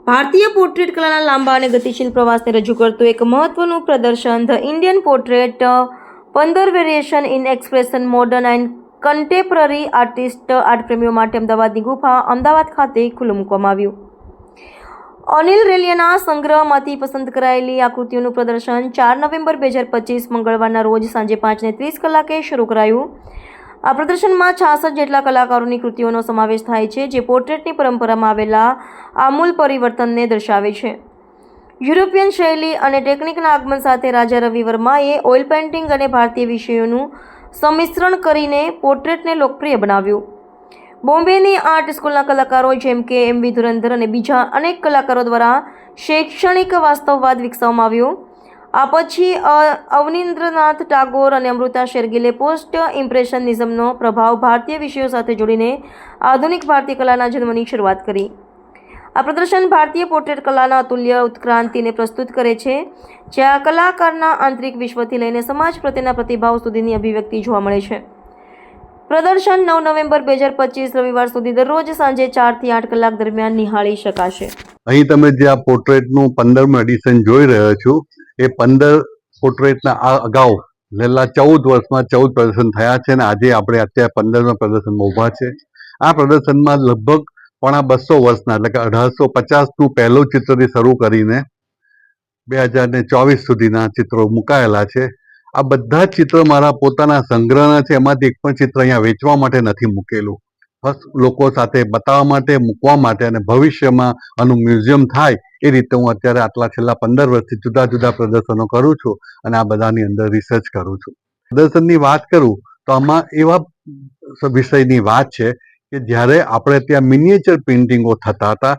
ભારતીય પોર્ટ્રેટ કલાના લાંબા અને ગતિશીલ પ્રવાસને રજૂ કરતું એક મહત્વનું પ્રદર્શન the Indian portrait 15 variation in expression modern and contemporary art પ્રેમીઓ માટે અમદાવાદની ગુફા અમદાવાદ ખાતે ખુલ્લું મૂકવામાં આવ્યું. અનિલ રેલિયાના સંગ્રહમાંથી પસંદ કરાયેલી આકૃતિઓનું પ્રદર્શન 4 નવેમ્બર 2025 મંગળવારના રોજ સાંજે 5:30 કલાકે શરૂ કરાયું. આ પ્રદર્શનમાં 66 જેટલા કલાકારોની કૃતિઓનો સમાવેશ થાય છે, જે પોર્ટ્રેટની પરંપરામાં આવેલા આમૂલ પરિવર્તનને દર્શાવે છે. યુરોપિયન શૈલી અને ટેકનિકના આગમન સાથે રાજા રવિ વર્માએ ઓઇલ પેઇન્ટિંગ અને ભારતીય વિષયોનું સંમિશ્રણ કરીને પોર્ટ્રેટને લોકપ્રિય બનાવ્યું. બોમ્બેની આર્ટ સ્કૂલના કલાકારો જેમ કે એમ.વી. ધુરંધર અને બીજા અનેક કલાકારો દ્વારા શૈક્ષણિક વાસ્તવવાદ વિકસાવવામાં આવ્યો. આ પછી અવનીન્દ્રનાથ ટાગોર અને અમૃતા શેરગિલે પોસ્ટ ઇમ્પ્રેશનિઝમનો પ્રભાવ ભારતીય વિષયો સાથે જોડીને આધુનિક ભારતીય કલાના જન્મની શરૂઆત કરી. આ પ્રદર્શન ભારતીય પોર્ટ્રેટ કલાના અતુલ્ય ઉત્ક્રાંતિને પ્રસ્તુત કરે છે, જ્યાં કલાકારના આંતરિક વિશ્વથી લઈને સમાજ પ્રત્યેના પ્રતિભાવ સુધીની અભિવ્યક્તિ જોવા મળે છે. પ્રદર્શન 9 નવેમ્બર 2025 રવિવાર સુધી દરરોજ સાંજે 4 થી 8 કલાક દરમિયાન નિહાળી શકાશે. અહીં તમે જે આ પોર્ટ્રેટનું 15મું એડિશન જોઈ રહ્યા છો, એ 15 પોર્ટ્રેટના અગાઉ છેલ્લા 14 વર્ષમાં 14 પ્રદર્શન થયા છે અને આજે આપણે અત્યારે 15મા પ્રદર્શનમાં ઊભા છે. આ પ્રદર્શનમાં લગભગ 250 વર્ષના એટલે કે 1850નું પહેલું ચિત્રથી શરૂ કરીને 2024 સુધીના ચિત્રો મુકાયેલા છે. આ બધા જ ચિત્રો મારા પોતાના સંગ્રહના છે. એમાંથી એક પણ ચિત્ર અહીંયા વેચવા માટે નથી મૂકેલું, બસ લોકો સાથે બતાવવા માટે, મૂકવા માટે, અને ભવિષ્યમાં આનું મ્યુઝિયમ થાય એ રીતે હું અત્યારે આટલા છેલ્લા 15 વર્ષથી જુદા જુદા પ્રદર્શનો કરું છું અને આ બધાની અંદર રિસર્ચ કરું છું. પ્રદર્શનની વાત કરું તો આમાં એવા વિષયની વાત છે કે જ્યારે આપણે ત્યાં મિનિએચર પેઇન્ટિંગો થતા હતા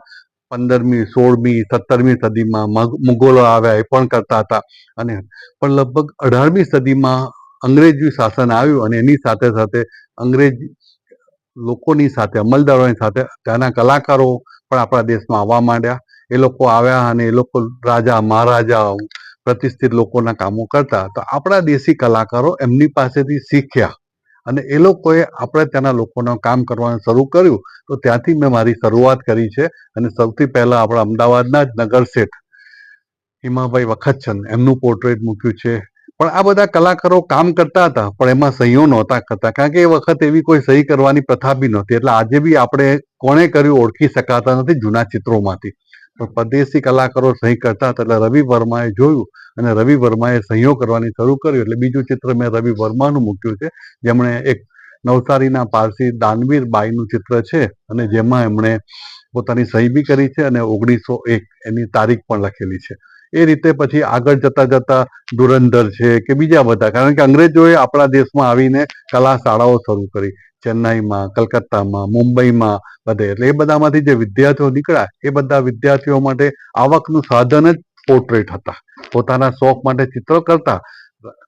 15મી, 16મી, 17મી સદીમાં મુગલો આવ્યા એ પણ કરતા હતા, અને પણ લગભગ 18મી સદીમાં અંગ્રેજી શાસન આવ્યું અને એની સાથે સાથે અંગ્રેજ લોકોની સાથે, અમલદારોની સાથે ત્યાંના કલાકારો પણ આપણા દેશમાં આવવા માંડ્યા. એ લોકો આવ્યા અને એ લોકો રાજા, મહારાજા, પ્રતિષ્ઠિત લોકોના કામો કરતા. તો આપણા દેશી કલાકારો એમની પાસેથી શીખ્યા અને એ લોકોએ આપણે ત્યાંના લોકોનું કામ કરવાનું શરૂ કર્યું. તો ત્યાંથી મેં મારી શરૂઆત કરી છે અને સૌથી પહેલાં આપણા અમદાવાદના જ નગર શેઠ હિમાભાઈ વખતચંદ એમનું પોર્ટ્રેટ મૂક્યું છે. પણ આ બધા કલાકારો કામ કરતા હતા, પણ એમાં સહીઓ નહોતા કરતા, કારણ કે એ વખત એવી કોઈ સહી કરવાની પ્રથા બી નહોતી. એટલે આજે બી આપણે કોણે કર્યું ઓળખી શકાતા નથી જૂના ચિત્રોમાંથી. પણ પરદેશી કલાકારો સહી કરતા હતા એટલે રવિ વર્માએ જોયું અને રવિ વર્માએ સહીઓ કરવાની શરૂ કર્યું. એટલે બીજું ચિત્ર મેં રવિ વર્માનું મૂક્યું છે, જેમણે એક નવસારીના પારસી દાનવીર બાઈનું ચિત્ર છે અને જેમાં એમણે પોતાની સહી બી કરી છે અને 1901 એની તારીખ પણ લખેલી છે. એ રીતે પછી આગળ જતા જતા ધુરંધર છે કે બીજા બધા, કારણ કે અંગ્રેજોએ આપણા દેશમાં આવીને કલા શાળાઓ શરૂ કરી ચેન્નાઈમાં, કલકત્તામાં, મુંબઈમાં બધે. એટલે એ બધામાંથી જે વિદ્યાર્થીઓ નીકળ્યા એ બધા વિદ્યાર્થીઓ માટે આવકનું સાધન જ પોર્ટ્રેટ હતા. પોતાના શોખ માટે ચિત્રો કરતા,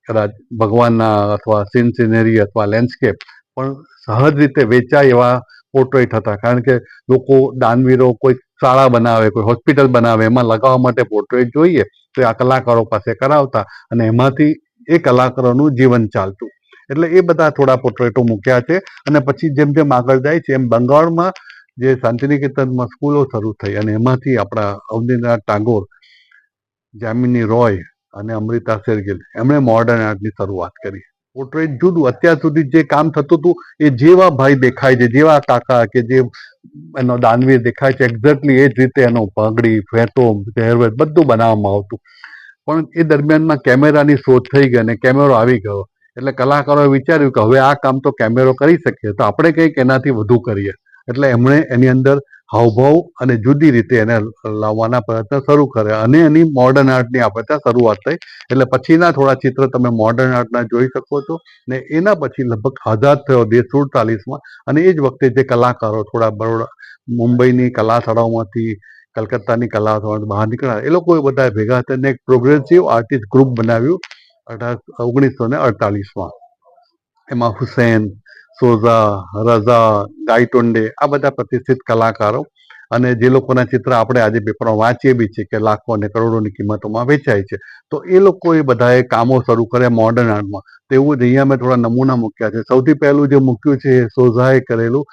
કદાચ ભગવાનના અથવા સીન સિનેરી અથવા લેન્ડસ્કેપ, પણ સહજ રીતે વેચાય એવા પોર્ટ્રેટ હતા. કારણ કે લોકો, દાનવીરો કોઈ શાળા બનાવે, કોઈ હોસ્પિટલ બનાવે, એમાં લગાવવા માટે પોર્ટ્રેટ જોઈએ તો આ કલાકારો પાસે કરાવતા અને એમાંથી એ કલાકારોનું જીવન ચાલતું. એટલે એ બધા થોડા પોર્ટ્રેટો મૂક્યા છે. અને પછી જેમ જેમ આગળ જાય છે એમ બંગાળમાં જે શાંતિનિકેતનમાં સ્કૂલો શરૂ થઈ અને એમાંથી આપણા અવનીન્દ્રનાથ ટાગોર, જામિની રોય અને અમૃતા શેરગિલ એમણે મોડર્ન આર્ટની શરૂઆત કરી. પોર્ટ્રેટ જુદું, અત્યાર સુધી જે કામ થતું હતું એ જેવા ભાઈ દેખાય છે, જેવા કાકા કે જે એનો દાનવીર દેખાય છે, એક્ઝેક્ટલી એ જ રીતે એનો પગડી, ફેંટો, પહેરવેશ બધું બનાવવામાં આવતું. પણ એ દરમિયાનમાં કેમેરાની શોધ થઈ ગઈ અને કેમેરો આવી ગયો. એટલે કલાકારોએ વિચાર્યું કે હવે આ કામ તો કેમેરો કરી શકીએ, તો આપણે કંઈક એનાથી વધુ કરીએ. એટલે એમણે એની અંદર હાવભાવ અને જુદી રીતે એને લાવવાના પ્રયત્ન શરૂ કર્યા અને એની મોડર્ન આર્ટની આપણે ત્યાં શરૂઆત થઈ. એટલે પછીના થોડા ચિત્ર તમે મોડર્ન આર્ટના જોઈ શકો છો. ને એના પછી લગભગ આઝાદ થયો દેશ 47માં, અને એ જ વખતે જે કલાકારો થોડા બરોડા, મુંબઈની કલા શાળાઓમાંથી, કલકત્તાની કલા શાળાઓમાંથી બહાર નીકળ્યા, એ લોકોએ બધા ભેગા થઈને એક પ્રોગ્રેસિવ આર્ટિસ્ટ ગ્રુપ બનાવ્યું 1948માં. એમાં હુસેન, સોઝા, રઝા, ગાયટોન્ડે આ બધા પ્રતિષ્ઠિત કલાકારો, અને જે લોકોના ચિત્ર આપણે આજે પેપરમાં વાંચીએ બી છે કે લાખો અને કરોડોની કિંમતોમાં વેચાય છે. તો એ લોકોએ બધાએ કામો શરૂ કર્યા મોડર્ન આર્ટમાં. તો એવું જ અહીંયા મેં થોડા નમૂના મૂક્યા છે. સૌથી પહેલું જે મૂક્યું છે એ સોઝાએ કરેલું